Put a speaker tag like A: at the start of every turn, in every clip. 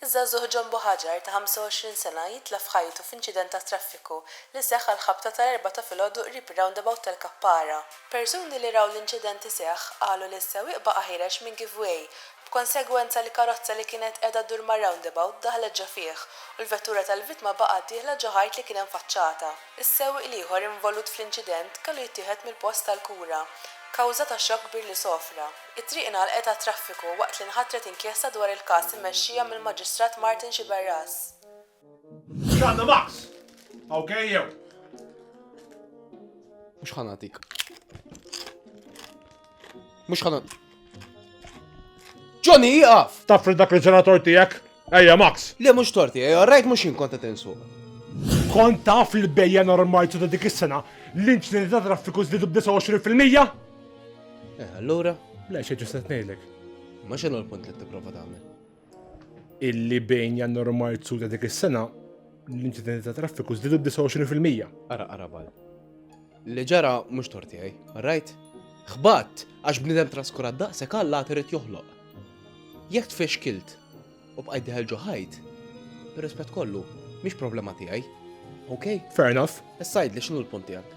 A: Iż-żagħżugħ Ġombo Ħaġar ta' 25 sena jitlef ħajtu f'inċident ta' traffiku li seħħ għal ħabta tal-4 ta' filgħodu qrib ir-roundabout tal-Kappara. Persuni li raw l-inċident iseħħ qalu li s-sewwieq baqa' ħirex minn giveaway b'konsegwenza li karozza li kienet qiegħda ddur mar-roundabout daħlet ġo fih u l-vettura tal-vittma baqgħet dieħla ġo ħajt li kien inffaċċata. Is-sewwieq ieħor involut fl-inċident kellu jittieħed mill-post tal-kura kawża ta' xokk kbir li sofra. It-triq ingħalqet għat-traffiku waqt li nħattret inkjesta dwar il-każ immexxija mill-Maġistrat Martin Xiberras.
B: X'għandna Max? Okej jew.
C: Mhux ħanatik. Mhux ħanat. Johnny, iqaf!
B: Taf dak il-ġenator tiegħek? Ejja Max.
C: Le mhux torti, rajt mhux jien konta tinsuq.
B: Kont taf li bejja normali ta' dik is-sena l-inċidenti ta' traffiku żdiedu b'29%?
C: Allura?
B: Le xi ġustet ngħidlek.
C: Ma x'inhu l-punt li tipprova tagħmel?
B: Illi bejn jannar u Marzu ta' dik is-sena l-inċidenti ta' traffiku żdiedu b'29%.
C: Ara bal. Li ġara mhux torti rajt? Ħbatt għax bniedem traskurat daqshekk Alla trid joħloq. Jekk tfexkilt u bqajt diħel ġo ħajt, bir-rispett kollu, mhix problema tiegħi. Okej?
B: Fair enough.
C: Issa jgħidli x'inhu l-punt tiegħek?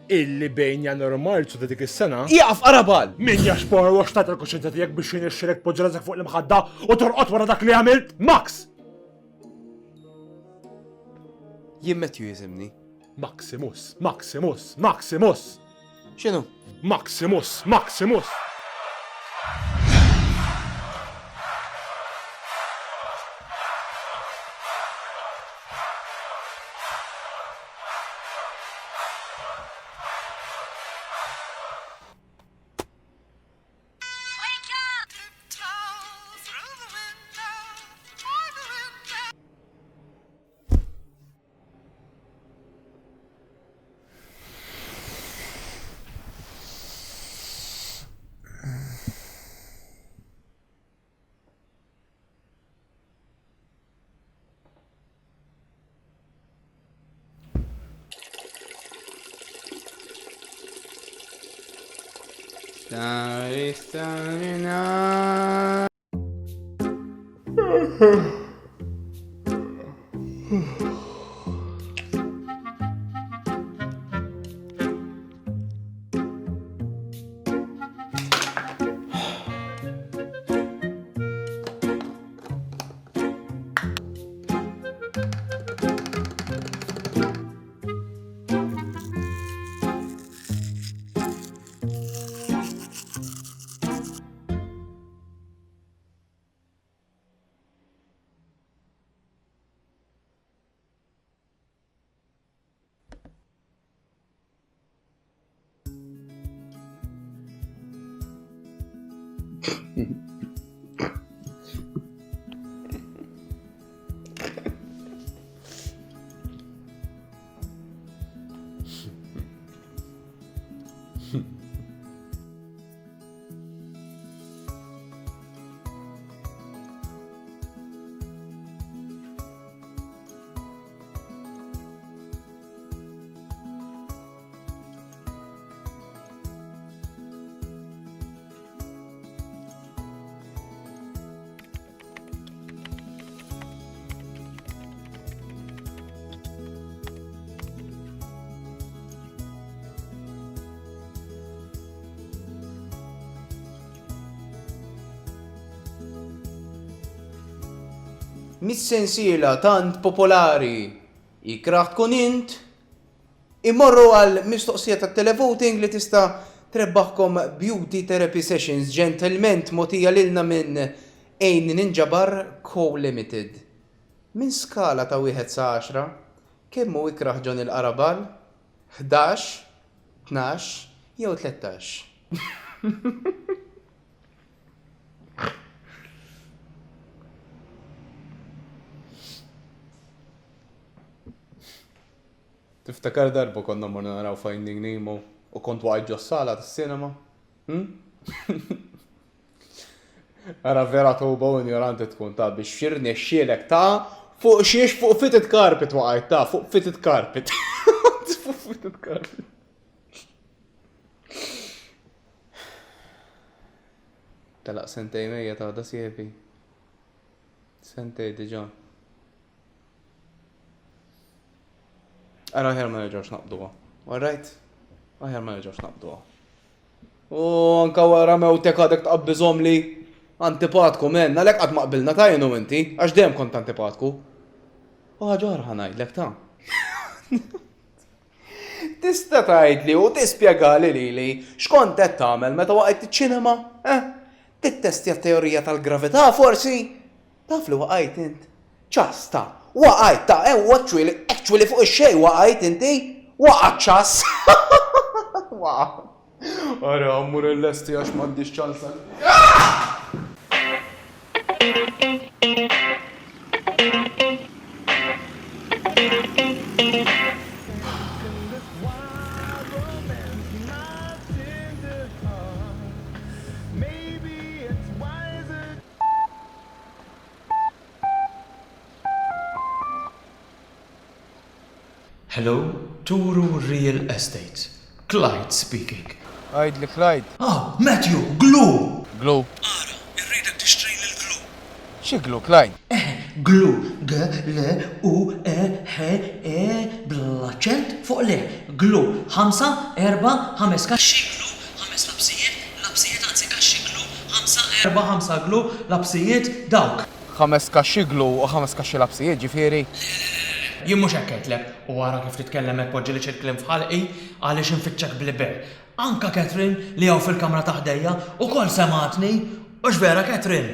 B: Illi bejn jannar u Marzu ta' dik is-sena.
C: Iqaf arabal!
B: Min jaxpor u xtat il-koxenza tiegħek biex jinixxirek poġġa fuq l-imħadda u torqod wara dak li għamilt? Max!
C: Jien Matthew jisimni.
B: Maximus, Maximus, Maximus!
C: X'inhu?
B: Maximus, Maximus!
C: Mis-sensiela tant popolari jikraħ tkun int, immorru għal mistoqsija ta' televoting li tista' trebbaħkom beauty therapy sessions ġentilment motija lilna minn Ein Ninjabar Co Limited. Min skala ta' 1 sa 10, kemmu ikraħ ġon il-qarabal? 11, 12 jew 13. Tiftakar darba konna morna naraw Finding Nemo u kont waqgħod ġo s-sala tas-sinema? Ara vera towba u ignoranti tkun ta' biex xirni xielek ta' fuq xiex fuq fitted carpet waqgħid ta' fuq fitted carpet. Fuq fitted carpet. Talaq sentej mejja ta' da siepi. Sentej diġà. Ara ħer ma nerġgħux naqbduha. All right? Aħjar ma nerġgħux naqbduha. U anka wara mewtek għadek tqabbiżhom li antipatku men, għalhekk qatt ma qbilna ta' jenu inti, għax dejjem kont antipatku. U ħaġa oħra ngħidlek ta'. Tista' tgħidli u tispjegali lili x'kont qed tagħmel meta waqgħet iċ-ċinema? Tittestja t-teorija tal-gravità forsi? Taf li waqgħet int? ċasta, waqgħet ta' actually fuq ix-xejn waqgħet inti? Waqgħet ċas. Waqa. Ara, ammur il-lesti għax m'għandix ċansa.
D: Hello, Turu Real Estate. Clyde speaking.
C: Għajd li Clyde.
D: Oh, Matthew, glue!
C: Glue.
D: Ara, irridek tixtri l-glue.
C: Xi glue, Clyde?
D: Glue, G-L-U-E-H-E, bl-accent fuq le. Glue, 5, 4, 5 kaxxi glue, 5 labsijiet anzi kaxxi glue, 5, 4, 5 glue, labsijiet dawk.
C: 5 kaxxi glue u 5 kaxxi labsijiet ġifieri.
D: Jien mhux hekk qedlek u wara kif titkellem hekk poġġilix il-kliem f'ħalqi għaliex infittxek bl-ber. Anka Catherine li hawn fil-kamra taħdejja ukoll sematni u x'vera Catherine.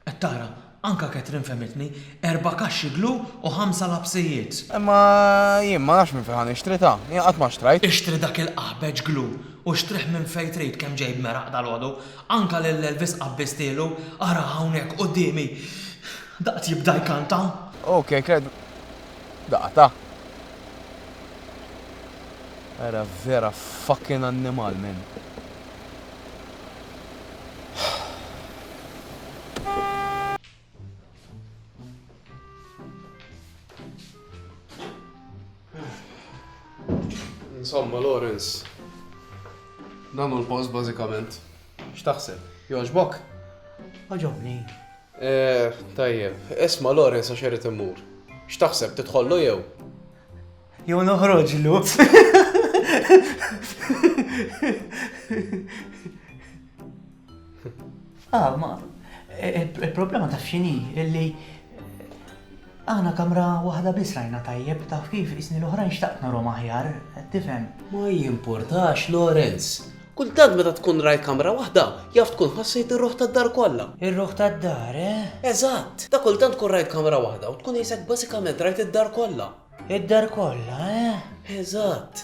D: Qed tara, anka Catherine femitni 4 kaxxi glu u 5 labsijiet.
C: Imma jien ma nafx minn fejn ixtri ta', jien qatt ma xtrajt.
D: Ixtri dak il-qabeġ glu u xtriħ minn fejn trid kemm ġejb meraq dal-għodu, anka l-Elvis qabbistielu, ara hawnhekk qudiemi. Daqt jibda jkanta.
C: Ok, kred. Daqta. Era vera fucking annimal minn.
E: Insomma, Lawrence, dan hu l-post bażikament. X'taħseb? Jogħġbok?
D: Ħaġobni.
E: Tajjeb, isma' Lawrence għax irid immur. X'taħseb tidħollu jew?
D: Jew noħroġlu. Ma il-problema taf x'inhi illi aħna kamra waħda biss rajna tajjeb taf kif isni l-oħrajn xtaqt narhom aħjar, tifhem.
E: Ma jimpurtax, Lawrence. Kultant meta tkun rajt kamra waħda, jaf tkun ħassejt ir-ruħ tad-dar kollha.
D: Ir-ruħ tad-dar,
E: Eżatt, ta' kultant tkun rajt kamra waħda u tkun jisek bażikament rajt id-dar kollha.
D: Id-dar kollha,
E: Eżatt.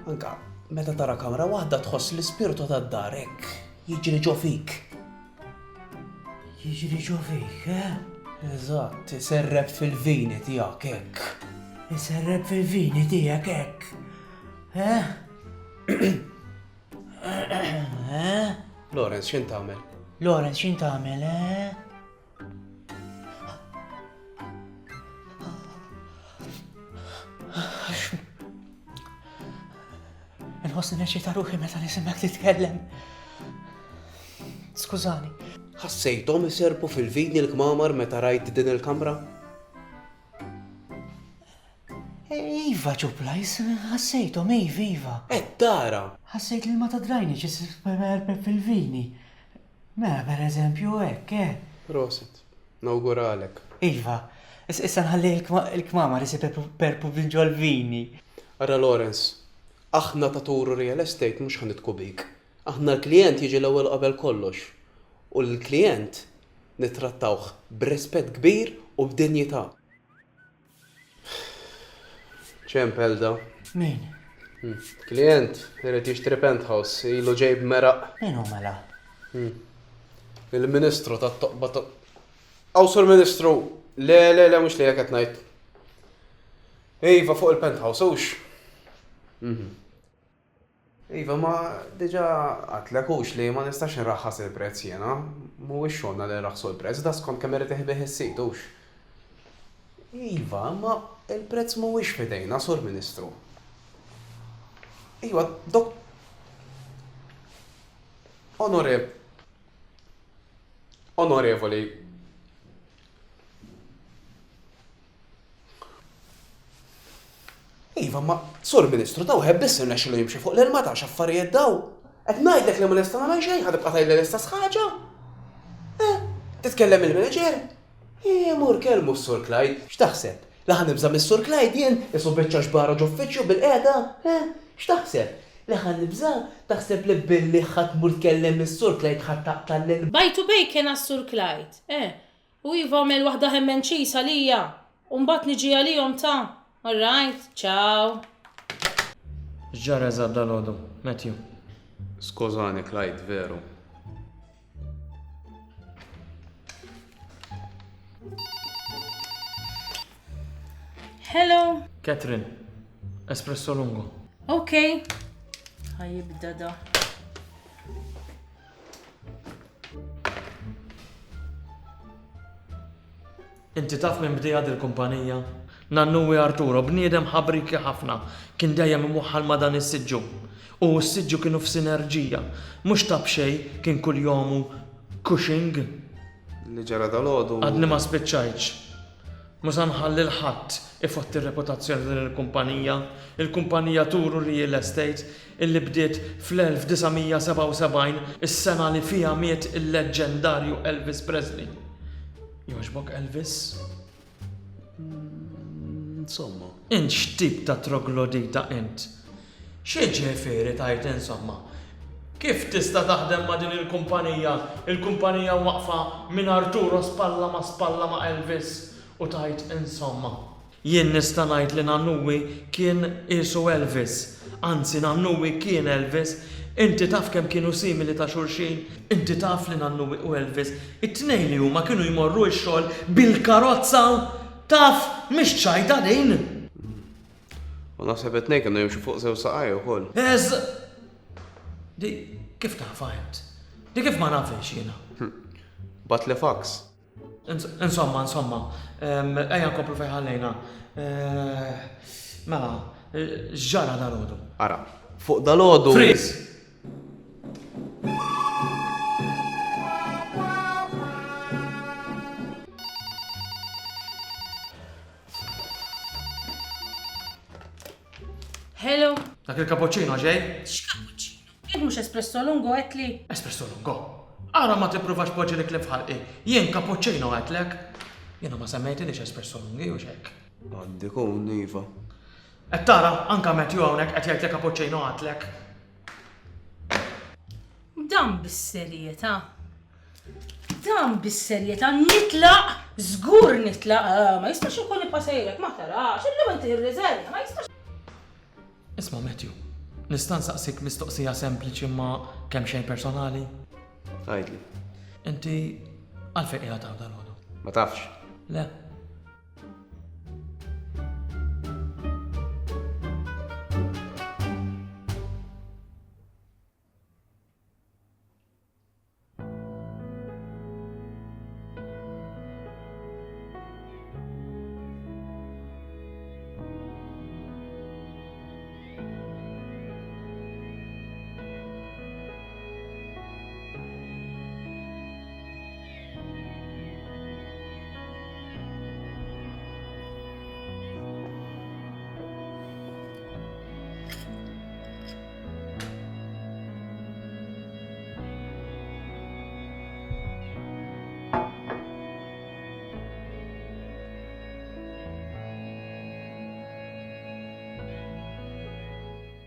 E: Anka, meta tara kamra waħda tħoss l-ispirtu tad-dar hekk jiġri ġo fik.
D: Jiġri ġo fik,
E: Eżatt, iserreb fil-vini tiegħek hekk.
D: Iserreb fil-vini tiegħek hekk.
E: Lawrence, x'in tagħmel?
D: Lawrence, x'in tagħmel, Inħossni neċċita ruħi meta nisimgħek titkellem. Skużani.
E: Ħassejthom iserbu fil-vini l-kmamar meta rajt din il-kamra?
D: Iva ċuplajs, ħassejtom, iva.
E: Tara!
D: Ħassejt li ma tadrajni fil-vini. Mela, per eżempju, hekk,
E: Proset, nawguralek.
D: Iva, issa nħalli l-kmama risi per pubbliġu għal-vini.
E: Ara Lawrence, aħna ta' Turu Real Estate mhux ħanitku bik. Aħna l-klient jiġi l-ewwel qabel kollox. U l-klient nittrattawh b'rispett kbir u b'dinjità. ċempel da.
D: Min?
E: Klient, irid jixtri penthouse, ilu ġejb meraq.
D: Min hu mela?
E: Il-Ministru tat-toqba ta' Awsur Ministru, le, mhux li qed ngħid. Iva fuq il-penthouse, hux. Iva, ma diġà għatlek hux li ma nistax nraħħas il-prezz jiena. Mhuwiex xogħolna li nraħħsu l-prezz, da skont kemm irid iħbih is-sit hux. Iva, ma il-prezz mhuwiex f'idejna, Sur Ministru. Iva, Onorevoli, Onorevoli. Iva, ma Sur Ministru daw ħebbis irnexxielu jimxi fuq l-ilma ta' x'affarijiet daw. Qed ngħidlek li ma nista' nagħmel xejn ħadibqa' tgħidli l-istess ħaġa. Titkellem il-manager? Mur kelmu s-Sur Clyde, x'taħseb? Laħan nibża mis-Sur Clyde jien isu biċċa xbara ġuffiċċju bil-qiegħda? X'taħseb? Laħan nibża taħseb li billi ħadd mur tkellem is-Sur Clyde ħadd taqtal lil
F: Bajtu bejken għas-Sur Clyde. U jiva għamel waħda hemmen ċisa lija. Umbat niġi għalijom ta' All right, ciao.
D: Ġara zadda l-ħodu, Matthew.
E: Skużani, Clyde, veru.
F: Hello.
D: Catherine, espresso lungo.
F: Okay. Ħajibda da.
D: Inti taf minn bdejja dil-kumpanija? Nannuwi Arturo, bniedem ħabriki ħafna, kien dejjem imwaħħal ma' dan is-siġġu. U s-siġġu kienu f'sinerġija, mhux tab xejn kien kull jomu Cushing.
E: Li ġara dal-għodu.
D: Għadni ma spiċċajċ. Musa nħalli l-ħadd ifotti r-reputazzjoni din il-kumpanija, il-kumpanija Turu Real Estate, illi bdiet fl-1977, is-sena li fija miet il-leġendarju Elvis Presley. Jogħġbok Elvis?
E: Insomma.
D: Int x'tip ta' troglodita int? Xi ġifieri tajt insomma? Kif tista' taħdem ma' din il-kumpanija? Il-kumpanija waqfa minn Arturo spalla ma' Elvis u tajt insomma. Jien nista' ngħid li Nannuwi kien isu Elvis, anzi Nannuwi kien Elvis. Inti taf kemm kienu simili ta' xulxin, inti taf li Nannuwi u Elvis, it-tnejn li huma kienu jmorru x-xogħol bil-karozza. Taf, mish ċajta din.
E: U naħseb it-tnejn kienu jimxu fuq sew saqaj ukoll.
D: Di kif taf int? Di kif ma nafx jiena?
E: Bat li fax.
D: Insomma, ejja nkomplu fejn ħallejna. Mela, ġara dal-għodu.
E: Ara, fuq dal-għodu.
D: Freeze!
F: Hello.
D: Dak il-cappuccino ġej?
F: X'cappuccino? Jien mhux espresso lungo għetli.
D: Espresso lungo. Ara ma tippruvax poġġi li klif ħalqi. Jien cappuccino għetlek. Jiena ma semmejtilix espresso lungi u xek.
E: Għandi kun, Iva.
D: Et tara, anka Matthew hawnhekk qed jgħidlek cappuccino għatlek.
F: Dan bis-serjetà. Dan bis-serjetà nitlaq, żgur nitlaq. Ma jistax ikun ipasejlek, ma tarax, illum inti ir-riżerja, ma jistax.
D: Isma' Matthew, nista' nsaqsik mistoqsija sempliċi ma kemm xejn personali?
E: Għajdli.
D: Inti għalfejn qiegħed taw dal-għodu?
E: Ma tafx.
D: Le.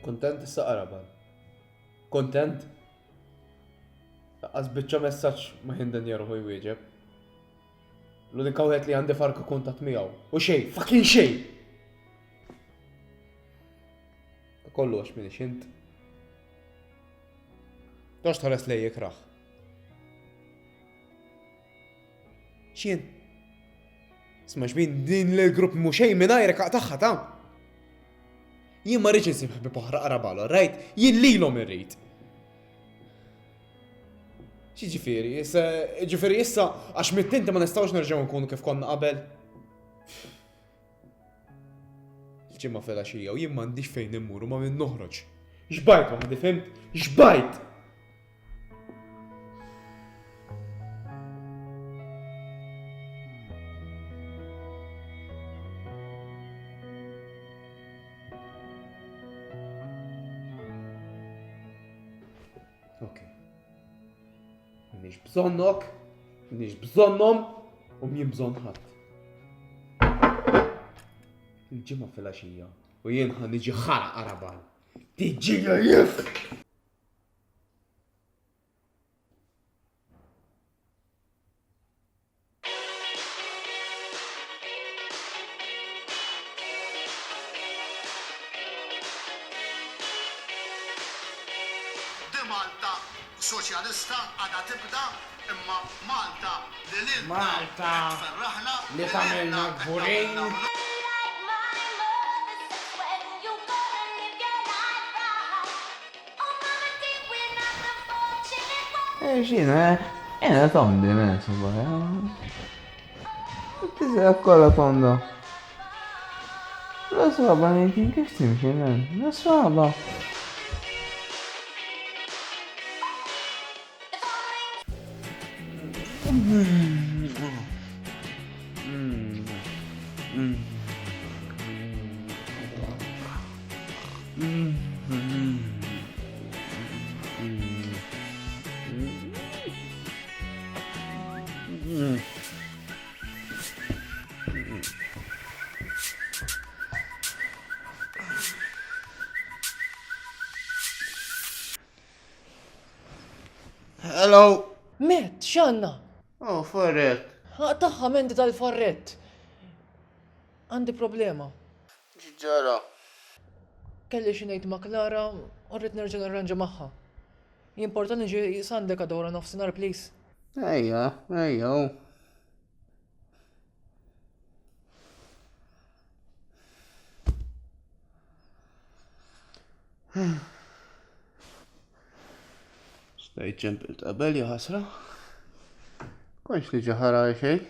C: Kontent issa qaraban. Kontent? Laqqas biċċa messaġġ ma ħinden jaruħu jwieġeb. L-unika wieħed li għandi farka kuntat miegħu. U xejn, fucking xejn! Kollu għax minix int. Dox tħares lej jikraħ. Xien? Isma' xbin din l-grupp mhu xejn minn ajrek tagħha ta'. Jien ma rridx insib ħbib oħra qarabalu, rajt? Jien lilhom irrid. Xi ġifieri, issa għax mit-tinti ma nistgħux nerġgħu nkunu kif konna qabel. Il-ġimgħa filgħaxija u jien m'għandix fejn immur u ma minn noħroġ. Xbajt ma ħadi fimt? Xbajt!
E: Nix bżonnok, nix bżonnom, u mien bżonn ħadd. Il-ġimgħa fil-għaxija, u jien ħan niġi ħaraq Arabal. Tiġi jif!
G: Malta soċjalista għadha tibda imma Malta li
H: Malta li tagħmilna kburin.
C: Jena tondi mensu bħaj. Tizja kolla tonda. La swaba nejtin kif timxi men? La swaba.
E: Hello!
H: Met, xanna?
E: Oh, forret.
H: Taħħa mendi tal-farret. Għandi problema.
E: Ġara.
H: Kelli xinejt ma' Klara, urrit nerġa' narranġa magħha. Jimporta niġi sandek għadora nofsinhar, please.
E: Ejja. Stajt ġempil qabel, ja ħasra. Konx li ġaħara xej.